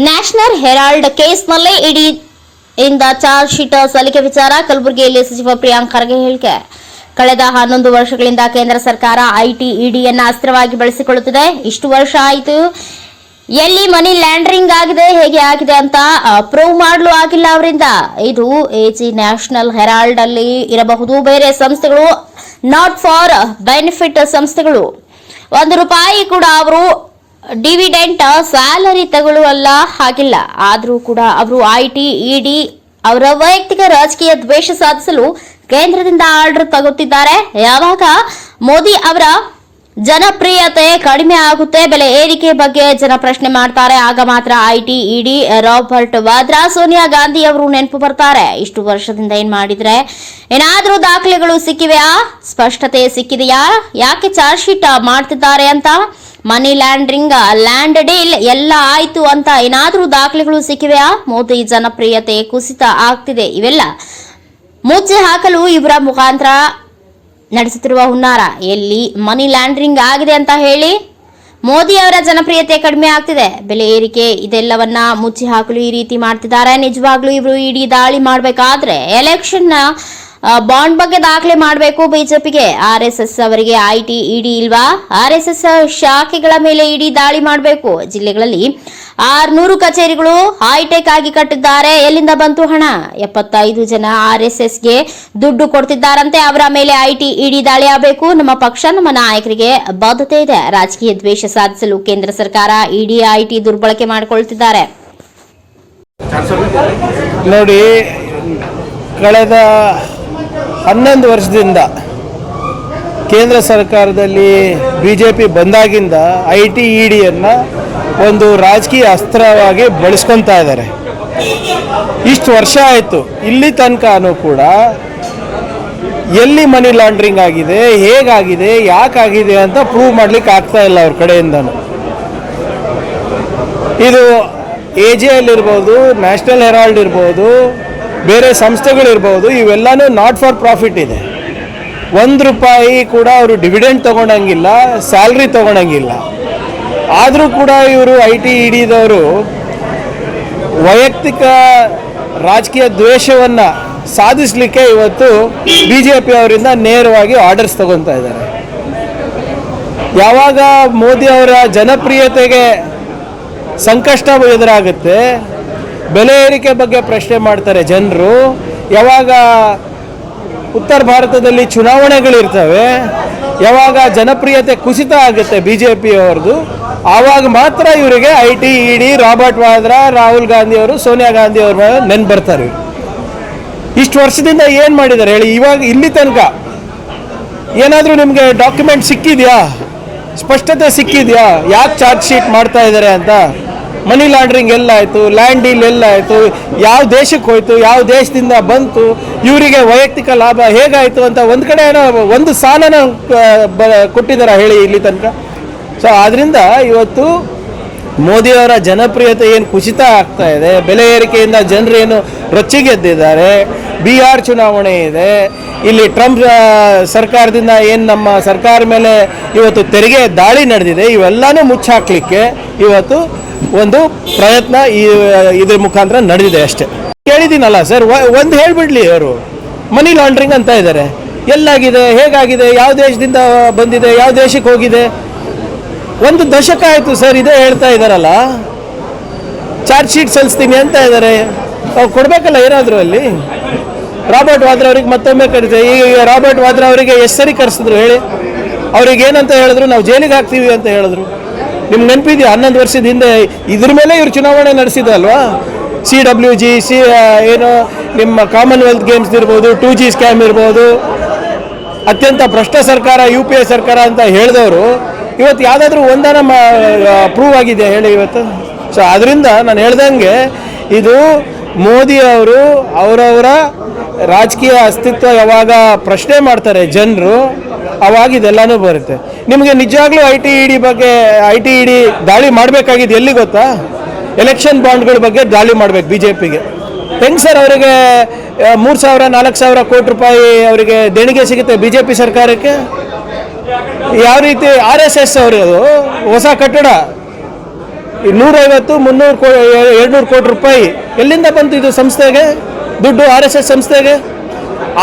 National Herald ಕೇಸ್ನಲ್ಲಿ ಇಡಿ ಇಂದ charge sheet ಸಲ್ಲಿಕೆ ವಿಚಾರ ಕಲಬುರಗಿಯಲ್ಲಿ ಸಚಿವ ಪ್ರಿಯಾಂಕ್ ಖರ್ಗೆ ಹೇಳಿಕೆ. ಕಳೆದ 11 ವರ್ಷಗಳಿಂದ ಕೇಂದ್ರ ಸರ್ಕಾರ ಐಟಿ ಇಡಿಯನ್ನು ಅಸ್ತ್ರವಾಗಿ ಬಳಸಿಕೊಳ್ಳುತ್ತಿದೆ. ಇಷ್ಟು ವರ್ಷ ಆಯಿತು, ಎಲ್ಲಿ ಮನಿ ಲ್ಯಾಂಡರಿಂಗ್ ಆಗಿದೆ, ಹೇಗೆ ಆಗಿದೆ ಅಂತ ಪ್ರೂವ್ ಮಾಡಲು ಆಗಿಲ್ಲ ಅವರಿಂದ. ಇದು ಎಜಿ ನ್ಯಾಷನಲ್ ಹೆರಾಲ್ಡ್ ಅಲ್ಲಿ ಇರಬಹುದು ಬೇರೆ ಸಂಸ್ಥೆಗಳು, ನಾಟ್ ಫಾರ್ ಬೆನಿಫಿಟ್ ಸಂಸ್ಥೆಗಳು. ₹1 ಕೂಡ ಅವರು ಡಿವಿಡೆಂಟ್ ಸ್ಯಾಲರಿ ತಗೊಳ್ಳುವಲ್ಲ ಹಾಗಿಲ್ಲ. ಆದರೂ ಕೂಡ ಅವರು ಐಟಿ ಇಡಿ ಅವರ ವೈಯಕ್ತಿಕ ರಾಜಕೀಯ ದ್ವೇಷ ಸಾಧಿಸಲು ಕೇಂದ್ರದಿಂದ ಆರ್ಡರ್ ತಗುತ್ತಿದ್ದಾರೆ. ಯಾವಾಗ ಮೋದಿ ಅವರ ಜನಪ್ರಿಯತೆ ಕಡಿಮೆ ಆಗುತ್ತೆ, ಬೆಲೆ ಏರಿಕೆ ಬಗ್ಗೆ ಜನ ಪ್ರಶ್ನೆ ಮಾಡ್ತಾರೆ, ಆಗ ಮಾತ್ರ IT ED Robert Vadra, Sonia Gandhi ಅವರು ನೆನಪು ಬರ್ತಾರೆ. ಇಷ್ಟು ವರ್ಷದಿಂದ ಏನ್ ಮಾಡಿದ್ರೆ, ಏನಾದ್ರೂ ದಾಖಲೆಗಳು ಸಿಕ್ಕಿವೆಯಾ, ಸ್ಪಷ್ಟತೆ ಸಿಕ್ಕಿದೆಯಾ, ಯಾಕೆ ಚಾರ್ಜ್ ಶೀಟ್ ಮಾಡ್ತಿದ್ದಾರೆ ಅಂತ, ಮನಿ ಲ್ಯಾಂಡರಿಂಗ್, ಲ್ಯಾಂಡ್ ಡೀಲ್ ಎಲ್ಲ ಆಯ್ತು ಅಂತ ಏನಾದ್ರೂ ದಾಖಲೆಗಳು ಸಿಕ್ಕಿವೆಯಾ, ಮೋದಿ ಜನಪ್ರಿಯತೆ ಕುಸಿತ ಆಗ್ತಿದೆ, ಇವೆಲ್ಲ ಮುಚ್ಚಿ ಹಾಕಲು ಇವರ ಮುಖಾಂತರ ನಡೆಸುತ್ತಿರುವ ಹುನ್ನಾರ. ಎಲ್ಲಿ ಮನಿ ಲ್ಯಾಂಡರಿಂಗ್ ಆಗಿದೆ ಅಂತ ಹೇಳಿ ಮೋದಿ ಅವರ ಜನಪ್ರಿಯತೆ ಕಡಿಮೆ ಆಗ್ತಿದೆ, ಬೆಲೆ ಏರಿಕೆ, ಇದೆಲ್ಲವನ್ನ ಮುಚ್ಚಿ ಹಾಕಲು ಈ ರೀತಿ ಮಾಡ್ತಿದ್ದಾರೆ. ನಿಜವಾಗ್ಲೂ ಇವರು ಇಡೀ ದಾಳಿ ಮಾಡಬೇಕಾದ್ರೆ ಎಲೆಕ್ಷನ್ ಬಾಂಡ್ ಬಗ್ಗೆ ದಾಖಲೆ ಮಾಡಬೇಕು ಬಿಜೆಪಿಗೆ. ಆರ್ಎಸ್ಎಸ್ ಅವರಿಗೆ ಐಟಿ ಇಡಿ ಇಲ್ವಾ? ಆರ್ಎಸ್ಎಸ್ ಶಾಖೆಗಳ ಮೇಲೆ ಇಡಿ ದಾಳಿ ಮಾಡಬೇಕು. ಜಿಲ್ಲೆಗಳಲ್ಲಿ 600 ಕಚೇರಿಗಳು ಹೈಟೆಕ್ ಆಗಿ ಕಟ್ಟಿದ್ದಾರೆ. ಎಲ್ಲಿಂದ ಬಂತು ಹಣ? 75 ಜನ ಆರ್ಎಸ್ಎಸ್ಗೆ ದುಡ್ಡು ಕೊಡ್ತಿದ್ದಾರಂತೆ, ಅವರ ಮೇಲೆ ಐಟಿ ಇಡಿ ದಾಳಿ ಆಗಬೇಕು. ನಮ್ಮ ಪಕ್ಷ, ನಮ್ಮ ನಾಯಕರಿಗೆ ಬದ್ಧತೆ ಇದೆ. ರಾಜಕೀಯ ದ್ವೇಷ ಸಾಧಿಸಲು ಕೇಂದ್ರ ಸರ್ಕಾರ ಇಡಿ ಐಟಿ ದುರ್ಬಳಕೆ ಮಾಡಿಕೊಳ್ತಿದ್ದಾರೆ. ನೋಡಿ, ಕಳೆದ 11 ವರ್ಷದಿಂದ ಕೇಂದ್ರ ಸರ್ಕಾರದಲ್ಲಿ ಬಿಜೆಪಿ ಬಂದಾಗಿಂದ ಐಟಿ ಇಡಿಯನ್ನು ಒಂದು ರಾಜಕೀಯ ಅಸ್ತ್ರವಾಗಿ ಬಳಸ್ಕೊತಾ ಇದ್ದಾರೆ. ಇಷ್ಟು ವರ್ಷ ಆಯಿತು, ಇಲ್ಲಿ ತನಕನೂ ಕೂಡ ಎಲ್ಲಿ ಮನಿ ಲಾಂಡ್ರಿಂಗ್ ಆಗಿದೆ, ಹೇಗಾಗಿದೆ, ಯಾಕಾಗಿದೆ ಅಂತ ಪ್ರೂವ್ ಮಾಡಲಿಕ್ಕೆ ಆಗ್ತಾ ಇಲ್ಲ ಅವ್ರ ಕಡೆಯಿಂದನೂ. ಇದು ಎಜಿಎಲ್ ಇರ್ಬೋದು, ನ್ಯಾಷನಲ್ ಹೆರಾಲ್ಡ್ ಇರ್ಬೋದು, ಬೇರೆ ಸಂಸ್ಥೆಗಳಿರ್ಬೋದು, ಇವೆಲ್ಲನೂ ನಾಟ್ ಫಾರ್ ಪ್ರಾಫಿಟ್ ಇದೆ. ₹1 ಕೂಡ ಅವರು ಡಿವಿಡೆಂಡ್ ತೊಗೊಳಂಗಿಲ್ಲ, ಸ್ಯಾಲ್ರಿ ತೊಗೊಳಂಗಿಲ್ಲ. ಆದರೂ ಕೂಡ ಇವರು ಐಟಿ ಇಡಿದವರು ವೈಯಕ್ತಿಕ ರಾಜಕೀಯ ದ್ವೇಷವನ್ನು ಸಾಧಿಸಲಿಕ್ಕೆ ಇವತ್ತು ಬಿ ಜೆ ಪಿ ಅವರಿಂದ ನೇರವಾಗಿ ಆರ್ಡರ್ಸ್ ತಗೊತಾ ಇದ್ದಾರೆ. ಯಾವಾಗ ಮೋದಿ ಅವರ ಜನಪ್ರಿಯತೆಗೆ ಸಂಕಷ್ಟ ಎದುರಾಗುತ್ತೆ, ಬೆಲೆ ಏರಿಕೆ ಬಗ್ಗೆ ಪ್ರಶ್ನೆ ಮಾಡ್ತಾರೆ ಜನರು, ಯಾವಾಗ ಉತ್ತರ ಭಾರತದಲ್ಲಿ ಚುನಾವಣೆಗಳಿರ್ತವೆ, ಯಾವಾಗ ಜನಪ್ರಿಯತೆ ಕುಸಿತ ಆಗುತ್ತೆ ಬಿ ಜೆ ಪಿಯವ್ರದ್ದು, ಆವಾಗ ಮಾತ್ರ ಇವರಿಗೆ IT ED, Robert Vadra, Rahul Gandhi ಅವರು, ಸೋನಿಯಾ ಗಾಂಧಿ ಅವ್ರ ನೆನ್ಪು ಬರ್ತಾರೆ. ಇಷ್ಟು ವರ್ಷದಿಂದ ಏನು ಮಾಡಿದ್ದಾರೆ ಹೇಳಿ? ಇವಾಗ ಇಲ್ಲಿ ತನಕ ಏನಾದರೂ ನಿಮಗೆ ಡಾಕ್ಯುಮೆಂಟ್ ಸಿಕ್ಕಿದೆಯಾ, ಸ್ಪಷ್ಟತೆ ಸಿಕ್ಕಿದೆಯಾ, ಯಾಕೆ ಚಾರ್ಜ್ ಶೀಟ್ ಮಾಡ್ತಾ ಇದ್ದಾರೆ ಅಂತ? ಮನಿ ಲಾಂಡ್ರಿಂಗ್ ಎಲ್ಲಾಯಿತು, ಲ್ಯಾಂಡ್ ಡೀಲ್ ಎಲ್ಲಾಯಿತು, ಯಾವ ದೇಶಕ್ಕೆ ಹೋಯ್ತು, ಯಾವ ದೇಶದಿಂದ ಬಂತು, ಇವರಿಗೆ ವೈಯಕ್ತಿಕ ಲಾಭ ಹೇಗಾಯಿತು ಅಂತ ಒಂದು ಕಡೆ ಏನೋ ಒಂದು ಸಾಲನ ಕೊಟ್ಟಿದ್ದಾರೆ ಹೇಳಿ ಇಲ್ಲಿ ತನಕ. ಸೊ ಆದ್ದರಿಂದ ಇವತ್ತು ಮೋದಿಯವರ ಜನಪ್ರಿಯತೆ ಏನು ಕುಸಿತ ಆಗ್ತಾ ಇದೆ, ಬೆಲೆ ಏರಿಕೆಯಿಂದ ಜನರೇನು ರೊಚ್ಚಿಗೆದ್ದಿದ್ದಾರೆ, ಬಿಹಾರ್ ಚುನಾವಣೆ ಇದೆ, ಇಲ್ಲಿ ಟ್ರಂಪ್ ಸರ್ಕಾರದಿಂದ ಏನು ನಮ್ಮ ಸರ್ಕಾರ ಮೇಲೆ ಇವತ್ತು ತೆರಿಗೆ ದಾಳಿ ನಡೆದಿದೆ, ಇವೆಲ್ಲನೂ ಮುಚ್ಚಾಕ್ಲಿಕ್ಕೆ ಇವತ್ತು ಒಂದು ಪ್ರಯತ್ನ ಇದ್ರ ಮುಖಾಂತರ ನಡೆದಿದೆ ಅಷ್ಟೇ. ಕೇಳಿದ್ದೀನಲ್ಲ ಸರ್, ಒಂದು ಹೇಳಿಬಿಡ್ಲಿ, ಅವರು ಮನಿ ಲಾಂಡ್ರಿಂಗ್ ಅಂತ ಇದ್ದಾರೆ. ಎಲ್ಲಾಗಿದೆ, ಹೇಗಾಗಿದೆ, ಯಾವ ದೇಶದಿಂದ ಬಂದಿದೆ, ಯಾವ ದೇಶಕ್ಕೆ ಹೋಗಿದೆ, 1 ದಶಕ ಆಯಿತು ಸರ್, ಇದೇ ಹೇಳ್ತಾ ಇದ್ದಾರಲ್ಲ. ಚಾರ್ಜ್ ಶೀಟ್ ಸಲ್ಲಿಸ್ತೀನಿ ಅಂತ ಇದ್ದಾರೆ, ಅವ್ರು ಕೊಡಬೇಕಲ್ಲ ಏನಾದರೂ ಅಲ್ಲಿ. ರಾಬರ್ಟ್ ವಾದ್ರಾ ಅವ್ರಿಗೆ ಮತ್ತೊಮ್ಮೆ ಕರೀತಾರೆ. ಈಗ ರಾಬರ್ಟ್ ವಾದ್ರಾ ಅವರಿಗೆ ಎಷ್ಟು ಸರಿ ಕರೆಸಿದ್ರು ಹೇಳಿ? ಅವ್ರಿಗೆ ಏನಂತ ಹೇಳಿದ್ರು? ನಾವು ಜೈಲಿಗೆ ಹಾಕ್ತೀವಿ ಅಂತ ಹೇಳಿದ್ರು. ನಿಮ್ಗೆ ನೆನಪಿದೆಯಾ? 11 ವರ್ಷದ ಹಿಂದೆ ಇದ್ರ ಮೇಲೆ ಇವ್ರು ಚುನಾವಣೆ ನಡೆಸಿದಲ್ವಾ? CWG, ಏನು ನಿಮ್ಮ ಕಾಮನ್ವೆಲ್ತ್ ಗೇಮ್ಸ್ ಇರ್ಬೋದು, 2G ಸ್ಕ್ಯಾಮ್ ಇರ್ಬೋದು, ಅತ್ಯಂತ ಭ್ರಷ್ಟ ಸರ್ಕಾರ UPA ಸರ್ಕಾರ ಅಂತ ಹೇಳಿದವರು ಇವತ್ತು ಯಾವುದಾದ್ರೂ ಒಂದನ ಪ್ರೂವ್ ಆಗಿದೆ ಹೇಳಿ ಇವತ್ತು? ಸೊ ಅದರಿಂದ ನಾನು ಹೇಳ್ದಂಗೆ ಇದು ಮೋದಿ ಅವರು ಅವರವರ ರಾಜಕೀಯ ಅಸ್ತಿತ್ವ ಯಾವಾಗ ಪ್ರಶ್ನೆ ಮಾಡ್ತಾರೆ ಜನರು, ಅವಾಗ ಇದೆಲ್ಲನೂ ಬರುತ್ತೆ. ನಿಮಗೆ ನಿಜವಾಗ್ಲೂ ಐಟಿ ಇಡಿ ದಾಳಿ ಮಾಡಬೇಕಾಗಿದ್ದು ಎಲ್ಲಿ ಗೊತ್ತಾ? ಎಲೆಕ್ಷನ್ ಬಾಂಡ್ಗಳ ಬಗ್ಗೆ ದಾಳಿ ಮಾಡಬೇಕು ಬಿ ಜೆ ಪಿಗೆ. ಹೆಂಗೆ ಸರ್ ಅವರಿಗೆ 3,000-4,000 ಕೋಟಿ ರೂಪಾಯಿ ಅವರಿಗೆ ದೇಣಿಗೆ ಸಿಗುತ್ತೆ ಬಿ ಜೆ ಪಿ ಸರ್ಕಾರಕ್ಕೆ? ಯಾವ ರೀತಿ RSS ಅವರು ಹೊಸ ಕಟ್ಟಡ 150, 300, 200 ಕೋಟಿ ರೂಪಾಯಿ ಎಲ್ಲಿಂದ ಬಂತು ಇದು ಸಂಸ್ಥೆಗೆ ದುಡ್ಡು? RSS ಸಂಸ್ಥೆಗೆ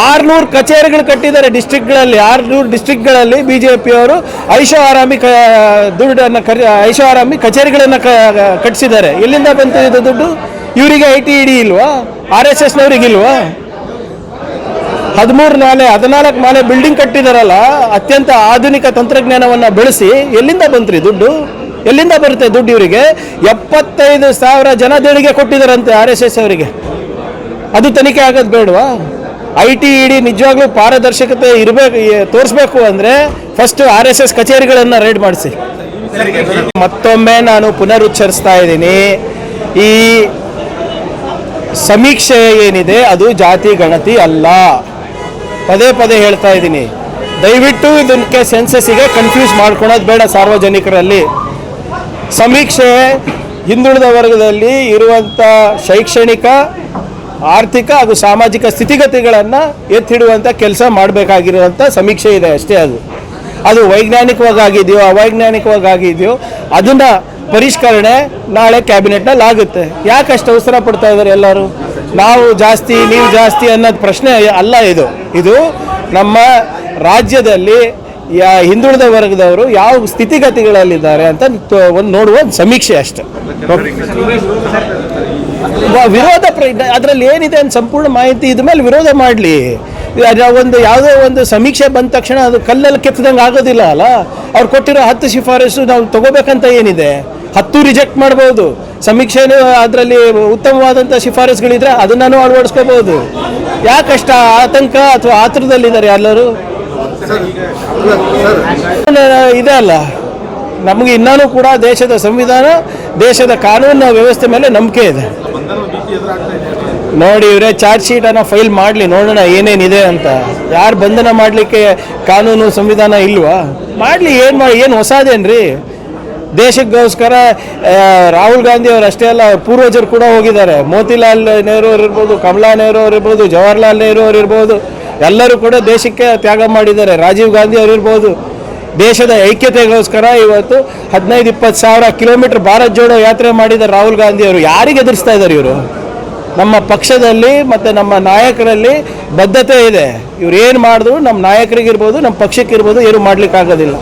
600 ಕಚೇರಿಗಳು ಕಟ್ಟಿದ್ದಾರೆ ಡಿಸ್ಟ್ರಿಕ್ಟ್ಗಳಲ್ಲಿ. 600 ಡಿಸ್ಟ್ರಿಕ್ಟ್ಗಳಲ್ಲಿ BJPಯವರು ಐಷಾರಾಮಿ ದುಡ್ಡನ್ನು ಐಷಾರಾಮಿ ಕಚೇರಿಗಳನ್ನು ಕಟ್ಟಿಸಿದ್ದಾರೆ. ಎಲ್ಲಿಂದ ಬಂತು ಇದು ದುಡ್ಡು? ಇವರಿಗೆ IT-ED ಇಲ್ವಾ? RSSನವ್ರಿಗಿಲ್ವಾ? 13 ನಾಲೆ 14 ನಾಲೆ ಬಿಲ್ಡಿಂಗ್ ಕಟ್ಟಿದಾರಲ್ಲ, ಅತ್ಯಂತ ಆಧುನಿಕ ತಂತ್ರಜ್ಞಾನವನ್ನು ಬಳಸಿ. ಎಲ್ಲಿಂದ ಬಂತ್ರಿ ದುಡ್ಡು? ಎಲ್ಲಿಂದ ಬರುತ್ತೆ ದುಡ್ಡು ಇವರಿಗೆ? 75,000 ಜನ ದೇಣಿಗೆ ಕೊಟ್ಟಿದ್ದಾರಂತೆ RSS ಅವರಿಗೆ. ಅದು ತನಿಖೆ ಆಗೋದು ಬೇಡವಾ? IT-ED ನಿಜವಾಗ್ಲೂ ಪಾರದರ್ಶಕತೆ ಇರಬೇಕು, ತೋರಿಸ್ಬೇಕು ಅಂದರೆ ಫಸ್ಟ್ RSS ಕಚೇರಿಗಳನ್ನು ರೈಡ್ ಮಾಡಿಸಿ. ಮತ್ತೊಮ್ಮೆ ನಾನು ಪುನರುಚ್ಚರಿಸ್ತಾ ಇದ್ದೀನಿ, ಈ ಸಮೀಕ್ಷೆ ಏನಿದೆ ಅದು ಜಾತಿ ಗಣತಿ ಅಲ್ಲ. ಪದೇ ಪದೇ ಹೇಳ್ತಾ ಇದ್ದೀನಿ, ದಯವಿಟ್ಟು ಇದಕ್ಕೆ ಸೆನ್ಸಸ್ಸಿಗೆ ಕನ್ಫ್ಯೂಸ್ ಮಾಡ್ಕೊಳೋದು ಬೇಡ ಸಾರ್ವಜನಿಕರಲ್ಲಿ. ಸಮೀಕ್ಷೆ ಹಿಂದುಳಿದ ವರ್ಗದಲ್ಲಿ ಇರುವಂಥ ಶೈಕ್ಷಣಿಕ, ಆರ್ಥಿಕ ಹಾಗೂ ಸಾಮಾಜಿಕ ಸ್ಥಿತಿಗತಿಗಳನ್ನು ಎತ್ತಿಡುವಂಥ ಕೆಲಸ ಮಾಡಬೇಕಾಗಿರುವಂಥ ಸಮೀಕ್ಷೆ ಇದೆ ಅಷ್ಟೇ. ಅದು ವೈಜ್ಞಾನಿಕವಾಗಿದೆಯೋ ಅವೈಜ್ಞಾನಿಕವಾಗಿದೆಯೋ ಅದನ್ನು ಪರಿಷ್ಕರಣೆ ನಾಳೆ ಕ್ಯಾಬಿನೆಟ್ನಲ್ಲಿ ಆಗುತ್ತೆ. ಯಾಕಷ್ಟು ಅವಸರ ಪಡ್ತಾ ಇದ್ದಾರೆ ಎಲ್ಲರೂ? ನಾವು ಜಾಸ್ತಿ ನೀವು ಜಾಸ್ತಿ ಅನ್ನೋದು ಪ್ರಶ್ನೆ ಅಲ್ಲ. ಇದು ನಮ್ಮ ರಾಜ್ಯದಲ್ಲಿ ಹಿಂದುಳಿದ ವರ್ಗದವರು ಯಾವ ಸ್ಥಿತಿಗತಿಗಳಲ್ಲಿದ್ದಾರೆ ಅಂತ ಒಂದು ನೋಡುವ ಸಮೀಕ್ಷೆ ಅಷ್ಟೆ. ವಿರೋಧ ಅದರಲ್ಲಿ ಏನಿದೆ ಅಂತ ಸಂಪೂರ್ಣ ಮಾಹಿತಿ ಇದ ಮೇಲೆ ವಿರೋಧ ಮಾಡಲಿ. ಯಾವುದೋ ಒಂದು ಸಮೀಕ್ಷೆ ಬಂದ ತಕ್ಷಣ ಅದು ಕಲ್ಲಲ್ಲಿ ಕೆತ್ತದಂಗೆ ಆಗೋದಿಲ್ಲ ಅಲ್ಲ. ಅವ್ರು ಕೊಟ್ಟಿರೋ 10 ಶಿಫಾರಸು ನಾವು ತಗೋಬೇಕಂತ ಏನಿದೆ? 10 ರಿಜೆಕ್ಟ್ ಮಾಡ್ಬೋದು. ಸಮೀಕ್ಷೆನೂ ಅದರಲ್ಲಿ ಉತ್ತಮವಾದಂಥ ಶಿಫಾರಸುಗಳಿದ್ರೆ ಅದನ್ನು ಅಳವಡಿಸ್ಕೋಬಹುದು. ಯಾಕಷ್ಟ ಆತಂಕ ಅಥವಾ ಆತುರದಲ್ಲಿದ್ದಾರೆ ಎಲ್ಲರೂ? ಇದೆ ಅಲ್ಲ, ನಮಗೆ ಇನ್ನೂ ಕೂಡ ದೇಶದ ಸಂವಿಧಾನ, ದೇಶದ ಕಾನೂನಿನ ವ್ಯವಸ್ಥೆ ಮೇಲೆ ನಂಬಿಕೆ ಇದೆ. ನೋಡಿ, ಇವರೇ ಚಾರ್ಜ್ ಶೀಟನ್ನು ಫೈಲ್ ಮಾಡಲಿ, ನೋಡೋಣ ಏನೇನಿದೆ ಅಂತ. ಯಾರು ಬಂಧನ ಮಾಡಲಿಕ್ಕೆ ಕಾನೂನು ಸಂವಿಧಾನ ಇಲ್ವಾ? ಮಾಡಲಿ, ಏನು ಹೊಸದೇನ್ರಿ? ದೇಶಕ್ಕೋಸ್ಕರ ರಾಹುಲ್ ಗಾಂಧಿ ಅವರು ಅಷ್ಟೇ ಅಲ್ಲ, ಪೂರ್ವಜರು ಕೂಡ ಹೋಗಿದ್ದಾರೆ. ಮೋತಿಲಾಲ್ ನೆಹರು ಅವರು ಇರ್ಬೋದು, ಕಮಲಾ ನೆಹರು ಅವರು ಇರ್ಬೋದು, ಜವಾಹರ್ಲಾಲ್ ನೆಹರು ಅವರು ಇರ್ಬೋದು, ಎಲ್ಲರೂ ಕೂಡ ದೇಶಕ್ಕೆ ತ್ಯಾಗ ಮಾಡಿದ್ದಾರೆ. ರಾಜೀವ್ ಗಾಂಧಿ ಅವರು ಇರ್ಬೋದು. ದೇಶದ ಐಕ್ಯತೆಗೋಸ್ಕರ ಇವತ್ತು 15-20 ಸಾವಿರ ಕಿಲೋಮೀಟರ್ ಭಾರತ್ ಜೋಡೋ ಯಾತ್ರೆ ಮಾಡಿದ್ದಾರೆ ರಾಹುಲ್ ಗಾಂಧಿ ಅವರು. ಯಾರಿಗೆ ಎದುರಿಸ್ತಾ ಇದ್ದಾರೆ ಇವರು? ನಮ್ಮ ಪಕ್ಷದಲ್ಲಿ ಮತ್ತು ನಮ್ಮ ನಾಯಕರಲ್ಲಿ ಬದ್ಧತೆ ಇದೆ. ಇವ್ರು ಏನು ಮಾಡಿದ್ರು ನಮ್ಮ ನಾಯಕರಿಗಿರ್ಬೋದು, ನಮ್ಮ ಪಕ್ಷಕ್ಕಿರ್ಬೋದು, ಏನು ಮಾಡಲಿಕ್ಕಾಗೋದಿಲ್ಲ.